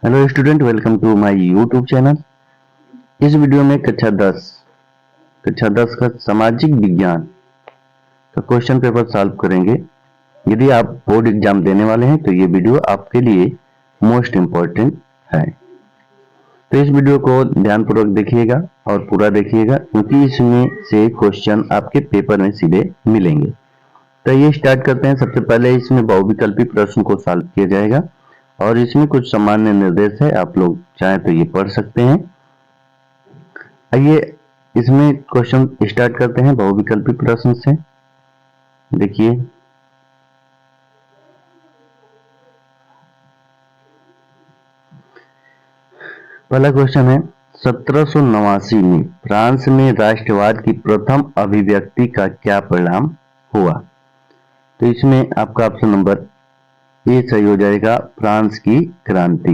Hello student, welcome to my YouTube channel. इस video में कक्षा 10 का सामाजिक विज्ञान का क्वेश्चन पेपर सॉल्व करेंगे। यदि आप बोर्ड एग्जाम देने वाले हैं तो ये वीडियो आपके लिए मोस्ट इम्पोर्टेंट है। तो इस वीडियो को ध्यानपूर्वक देखिएगा और पूरा देखिएगा, क्योंकि इसमें से क्वेश्चन आपके पेपर में सीधे मिलेंगे। तो ये स्टार्ट करते हैं। सबसे पहले इसमें बहुविकल्पी प्रश्न को सॉल्व किया जाएगा और इसमें कुछ सामान्य निर्देश है, आप लोग चाहें तो ये पढ़ सकते हैं। आइए इसमें क्वेश्चन स्टार्ट करते हैं बहुविकल्पी प्रश्न से। देखिए, पहला क्वेश्चन है, 1789 में फ्रांस में राष्ट्रवाद की प्रथम अभिव्यक्ति का क्या परिणाम हुआ? तो इसमें आपका ऑप्शन नंबर ए सही हो जाएगा, फ्रांस की क्रांति।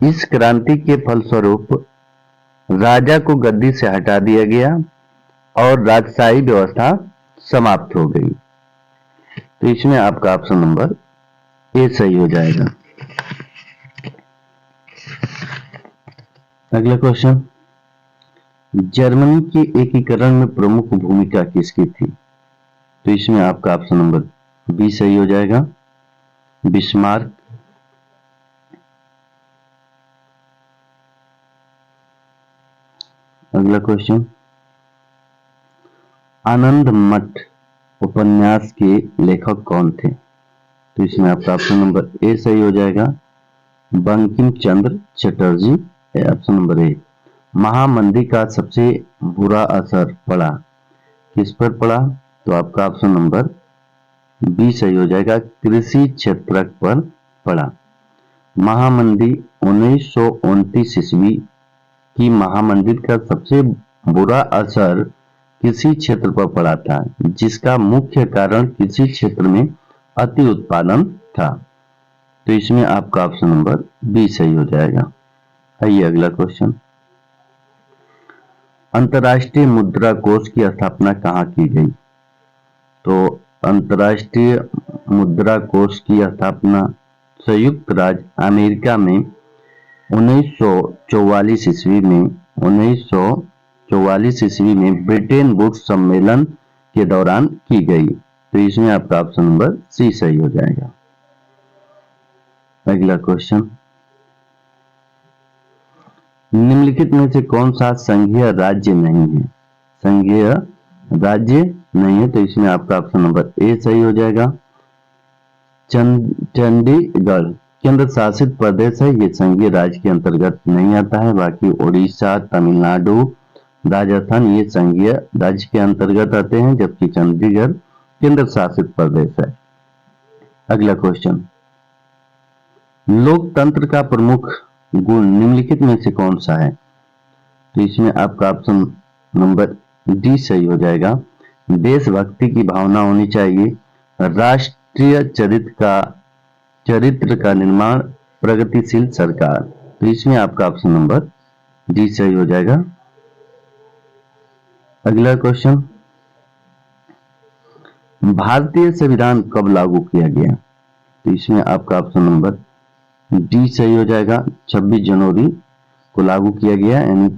इस क्रांति के फलस्वरूप राजा को गद्दी से हटा दिया गया और राजशाही व्यवस्था समाप्त हो गई। तो इसमें आपका ऑप्शन नंबर ए सही हो जाएगा। अगला क्वेश्चन, जर्मनी के एकीकरण में प्रमुख भूमिका किसकी थी? तो इसमें आपका ऑप्शन नंबर बी सही हो जाएगा, बिस्मार्क। अगला क्वेश्चन, आनंद मठ उपन्यास के लेखक कौन थे? तो इसमें आपका ऑप्शन नंबर ए सही हो जाएगा, Bankim Chandra Chatterjee. Option number A. महामंदी का सबसे बुरा असर पड़ा किस पर पड़ा? तो आपका ऑप्शन नंबर बी सही हो जाएगा, कृषि क्षेत्र पर पड़ा। महामंदी 1929 ईस्वी की महामंदी का सबसे बुरा असर कृषि क्षेत्र पर पड़ा था, जिसका मुख्य कारण कृषि क्षेत्र में अति उत्पादन था। तो इसमें आपका ऑप्शन नंबर बी सही हो जाएगा। आइए अगला क्वेश्चन, अंतर्राष्ट्रीय मुद्रा कोष की स्थापना कहाँ की गई? तो अंतर्राष्ट्रीय मुद्रा कोष की स्थापना संयुक्त राज्य अमेरिका में 1944 ईस्वी में ब्रिटेन वुड्स सम्मेलन के दौरान की गई। तो इसमें आपका ऑप्शन नंबर सी सही हो जाएगा। अगला क्वेश्चन, निम्नलिखित में से कौन सा संघीय राज्य नहीं है? संघीय राज्य नहीं है, तो इसमें आपका ऑप्शन नंबर ए सही हो जाएगा। चंडीगढ़ केंद्र शासित प्रदेश है, ये संघीय राज्य के अंतर्गत नहीं आता है। बाकी उड़ीसा, तमिलनाडु, राजस्थान ये संघीय राज्य के अंतर्गत आते हैं, जबकि चंडीगढ़ केंद्र शासित प्रदेश है। अगला क्वेश्चन, लोकतंत्र का प्रमुख गुण निम्नलिखित में से कौन सा है? तो इसमें आपका ऑप्शन नंबर डी सही हो जाएगा, देशभक्ति की भावना होनी चाहिए, राष्ट्रीय चरित्र का निर्माण, प्रगतिशील सरकार। तो इसमें आपका ऑप्शन नंबर डी सही हो जाएगा। अगला क्वेश्चन, भारतीय संविधान कब लागू किया गया? तो इसमें आपका ऑप्शन नंबर डी सही हो जाएगा, 26 जनवरी को लागू किया गया, यानी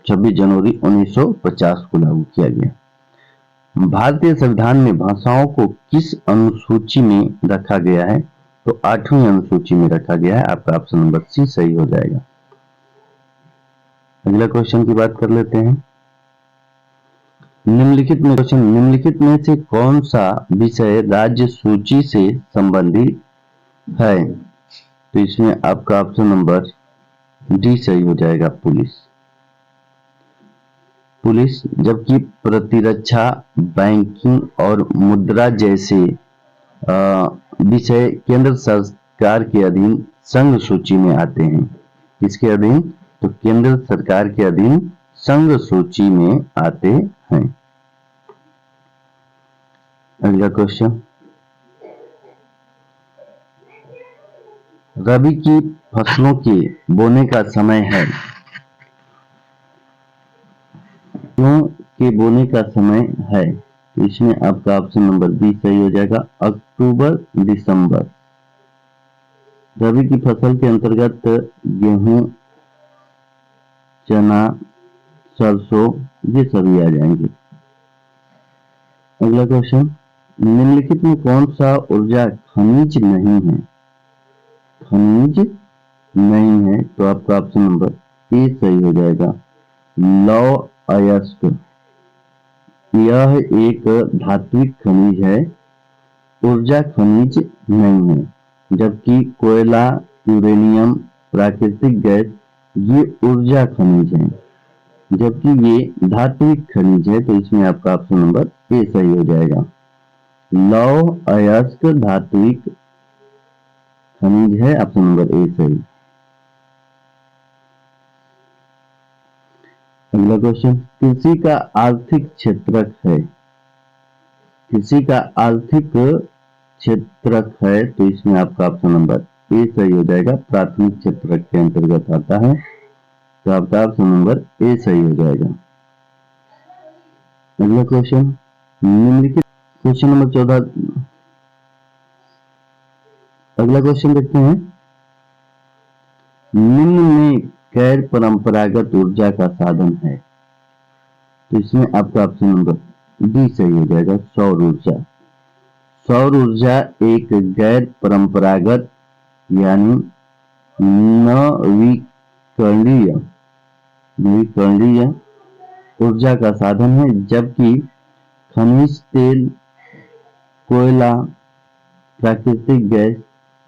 26 जनवरी 1950 को लागू किया गया। भारतीय संविधान में भाषाओं को किस अनुसूची में रखा गया है? तो 8वीं अनुसूची में रखा गया है। आपका ऑप्शन नंबर सी सही हो जाएगा। अगला क्वेश्चन की बात कर लेते हैं। निम्नलिखित में से कौन सा विषय राज्य सूची से संबंधित है? तो इसमें आपका ऑप्शन नंबर डी सही हो जाएगा, पुलिस। जबकि प्रतिरक्षा, बैंकिंग और मुद्रा जैसे विषय केंद्र सरकार के अधीन संघ सूची में आते हैं। किसके अधीन? तो केंद्र सरकार के अधीन संघ सूची में आते हैं। अगला क्वेश्चन, रबी की फसलों के बोने का समय है। के बोने का समय है, तो इसमें आपका ऑप्शन नंबर बी सही हो जाएगा, अक्टूबर दिसंबर। रबी की फसल के अंतर्गत गेहूं, चना, सरसों ये सभी आ जाएंगे। अगला क्वेश्चन, निम्नलिखित में कौन सा ऊर्जा खनिज नहीं है? खनिज नहीं है तो आपका ऑप्शन नंबर ए सही हो जाएगा, लौह अयस्क। यह एक धात्विक खनिज है, ऊर्जा खनिज नहीं है, जबकि कोयला, यूरेनियम, प्राकृतिक गैस ये ऊर्जा खनिज हैं, जबकि ये धात्विक खनिज है। तो इसमें आपका ऑप्शन नंबर ए सही हो जाएगा, लौह अयस्क धात्विक खनिज है, ऑप्शन नंबर ए सही। अगला क्वेश्चन, कृषि का आर्थिक क्षेत्रक है, कृषि का आर्थिक क्षेत्रक है, तो इसमें आपका ऑप्शन नंबर ए सही हो जाएगा, प्राथमिक क्षेत्रक के अंतर्गत आता है, तो आपका ऑप्शन नंबर ए सही हो जाएगा। अगला क्वेश्चन, निम्नलिखित क्वेश्चन नंबर 14। अगला क्वेश्चन देखते हैं, निम्न में गैर परंपरागत ऊर्जा का साधन है, तो इसमें आपका ऑप्शन नंबर डी सही हो जाएगा, सौर ऊर्जा। सौर ऊर्जा एक गैर परंपरागत यानी नवीकरणीय ऊर्जा का साधन है, जबकि खनिज तेल, कोयला, प्राकृतिक गैस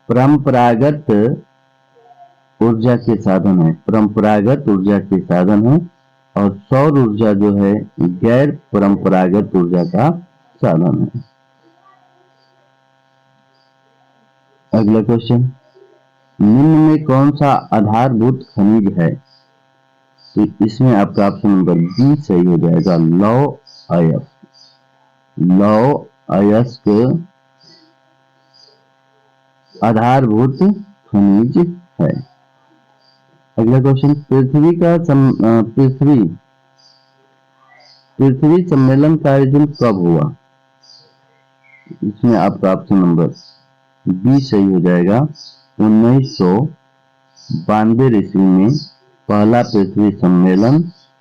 परंपरागत ऊर्जा के साधन है, परंपरागत ऊर्जा के साधन है, और सौर ऊर्जा जो है गैर परंपरागत ऊर्जा का साधन है। अगला क्वेश्चन, निम्न में कौन सा आधारभूत खनिज है? तो इसमें आपका ऑप्शन नंबर बी सही हो जाएगा, लौह अयस्क। लौह अयस्क आधारभूत खनिज है। अगला क्वेश्चन, पृथ्वी सम्मेलन का आयोजन कब हुआ? इसमें आपका ऑप्शन नंबर बी सही हो जाएगा, 1992 ईस्वी में पहला पृथ्वी सम्मेलन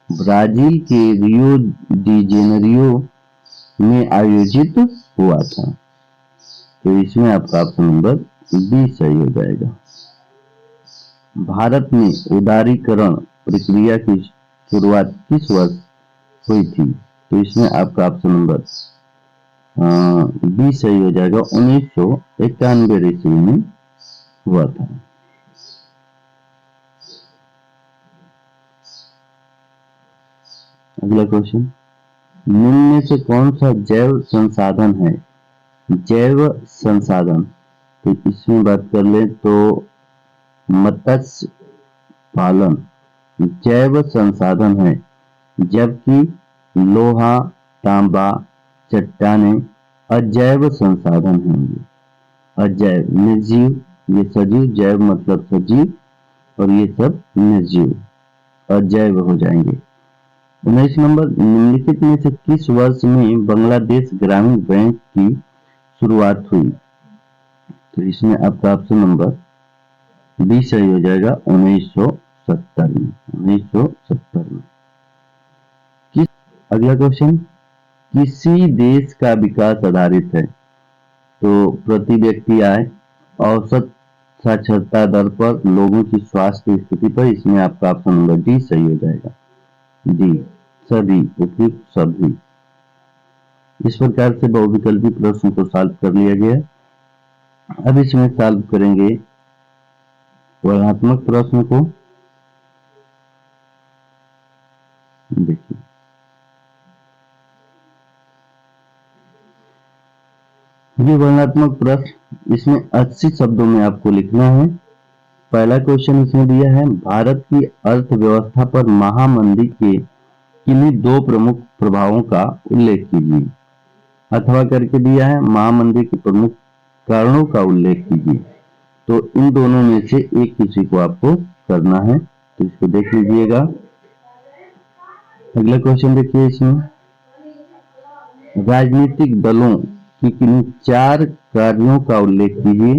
ब्राजील के रियो डी जेनेरियो में आयोजित हुआ था, तो इसमें आपका ऑप्शन नंबर बी सही हो जाएगा। भारत में उदारीकरण प्रक्रिया की शुरुआत किस वर्ष हुई थी? तो इसमें आपका ऑप्शन नंबर बी सही हो जाएगा, 1991 ईस्वी में हुआ था। अगला क्वेश्चन, निम्न में से कौन सा जैव संसाधन है? जैव संसाधन, तो इसमें बात कर ले तो मत्स्य पालन जैव संसाधन है, जबकि लोहा, तांबा, चट्टाने अजैव संसाधन होंगे। अजैव निर्जीव, ये सजीव, जैव मतलब सजीव, और ये सब निर्जीव, अजैव हो जाएंगे। 19 नंबर, निम्नलिखित में से किस वर्ष में बांग्लादेश ग्रामीण बैंक की शुरुआत हुई? तो इसमें आपका ऑप्शन नंबर बी सही हो जाएगा, 1970 में। 1970 में। अगला क्वेश्चन, किसी देश का विकास आधारित है, तो प्रति व्यक्ति आय, औसत साक्षरता दर पर, लोगों की स्वास्थ्य स्थिति पर, इसमें आपका ऑप्शन नंबर डी सही हो जाएगा, डी सभी, उपयुक्त सभी। इस प्रकार से बहुविकल्पी प्रश्न को सॉल्व कर लिया गया। अब इसमें सॉल्व करेंगे वर्णनात्मक प्रश्न को। देखिए, ये वर्णनात्मक प्रश्न, इसमें 80 शब्दों में आपको लिखना है। पहला क्वेश्चन इसमें दिया है, भारत की अर्थव्यवस्था पर महामंदी के किन्हीं दो प्रमुख प्रभावों का उल्लेख कीजिए। अथवा करके दिया है, महामंदी के प्रमुख कारणों का उल्लेख कीजिए। तो इन दोनों में से एक किसी को आपको करना है, तो इसको देख लीजिएगा। अगला क्वेश्चन देखिए, इसमें राजनीतिक दलों की किन्हीं चार कार्यों का उल्लेख कीजिए।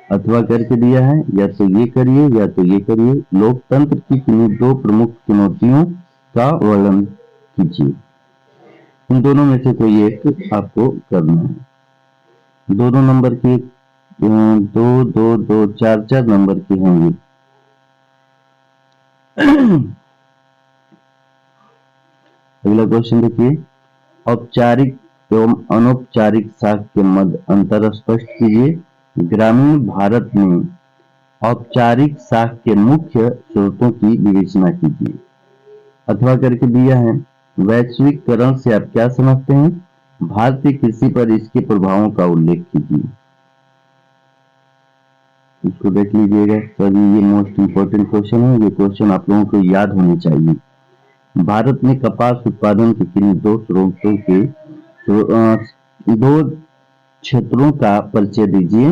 अथवा करके दिया है, या तो ये करिए या तो ये करिए। लोकतंत्र की किन्हीं दो प्रमुख चुनौतियों का वर्णन कीजिए। इन दोनों में से कोई एक आपको करना है। दोनों नंबर की दो दो दो चार चार नंबर की होंगी। अगला क्वेश्चन देखिए, औपचारिक एवं अनौपचारिक साख के मध्य अंतर स्पष्ट कीजिए। ग्रामीण भारत में औपचारिक साख के मुख्य स्रोतों की विवेचना कीजिए। अथवा करके दिया है, वैश्वीकरण से आप क्या समझते हैं? भारतीय कृषि पर इसके प्रभावों का उल्लेख कीजिए। इसको देख लीजिएगा सर, ये मोस्ट इंपोर्टेंट क्वेश्चन है। ये क्वेश्चन आप लोगों को याद होने चाहिए। भारत में कपास उत्पादन के किन्हीं दो स्रोतों के दो क्षेत्रों का परिचय दीजिए।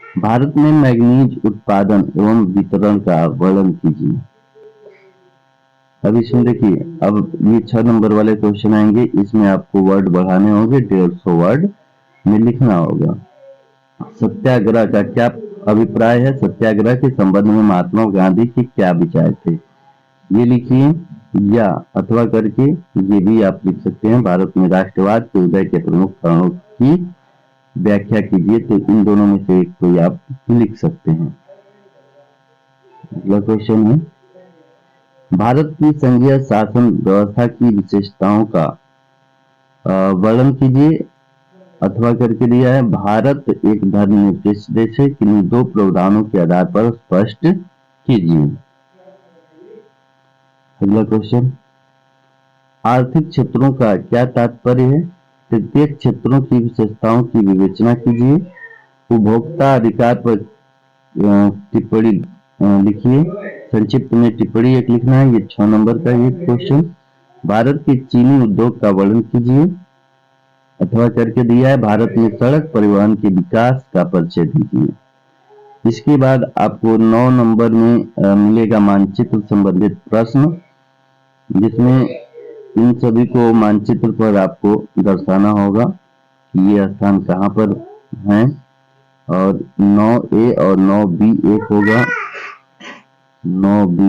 भारत में मैग्नीज उत्पादन एवं वितरण का वर्णन कीजिए। अब इसमें देखिए, अब ये 6 नंबर वाले क्वेश्चन आएंगे। इसमें आपको वर्ड बढ़ाने होंगे, 150 वर्ड में लिखना होगा। सत्याग्रह का क्या अभिप्राय है? सत्याग्रह के संबंध में महात्मा गांधी के क्या विचार थे? ये लिखिए, या अथवा करके ये भी आप लिख सकते हैं। भारत में राष्ट्रवाद के उदय के प्रमुख कारणों की व्याख्या कीजिए। तो इन दोनों में से एक कोई आप लिख सकते हैं। अगला क्वेश्चन है, भारत की संघीय शासन व्यवस्था की विशेषताओं का वर्णन कीजिए। अथवा करके दिया है, भारत एक धर्मनिरपेक्ष देश है, किन्हीं दो प्रावधानों के आधार पर स्पष्ट कीजिए। अगला क्वेश्चन, आर्थिक क्षेत्रों का क्या तात्पर्य है? तृतीयक क्षेत्रों की विशेषताओं की विवेचना कीजिए। उपभोक्ता अधिकार पर टिप्पणी लिखिए। संक्षिप्त में टिप्पणी एक लिखना है। ये 6 नंबर का ये क्वेश्चन। भारत के चीनी उद्योग का वर्णन कीजिए। अथवा करके दिया है, भारत में सड़क परिवहन के विकास का परिचय दीजिए। इसके बाद आपको 9 नंबर में मिलेगा मानचित्र संबंधित प्रश्न, जिसमें इन सभी को मानचित्र पर आपको दर्शाना होगा कि ये स्थान कहाँ पर है। और 9A और 9B एक होगा, 9B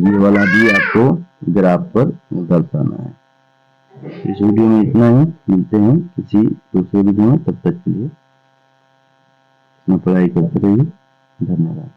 ये वाला भी आपको ग्राफ पर दर्शाना है। इस वीडियो में इतना ही। मिलते हैं किसी दूसरे वीडियो में। तब तक के लिए पढ़ाई करते रहिए। धन्यवाद।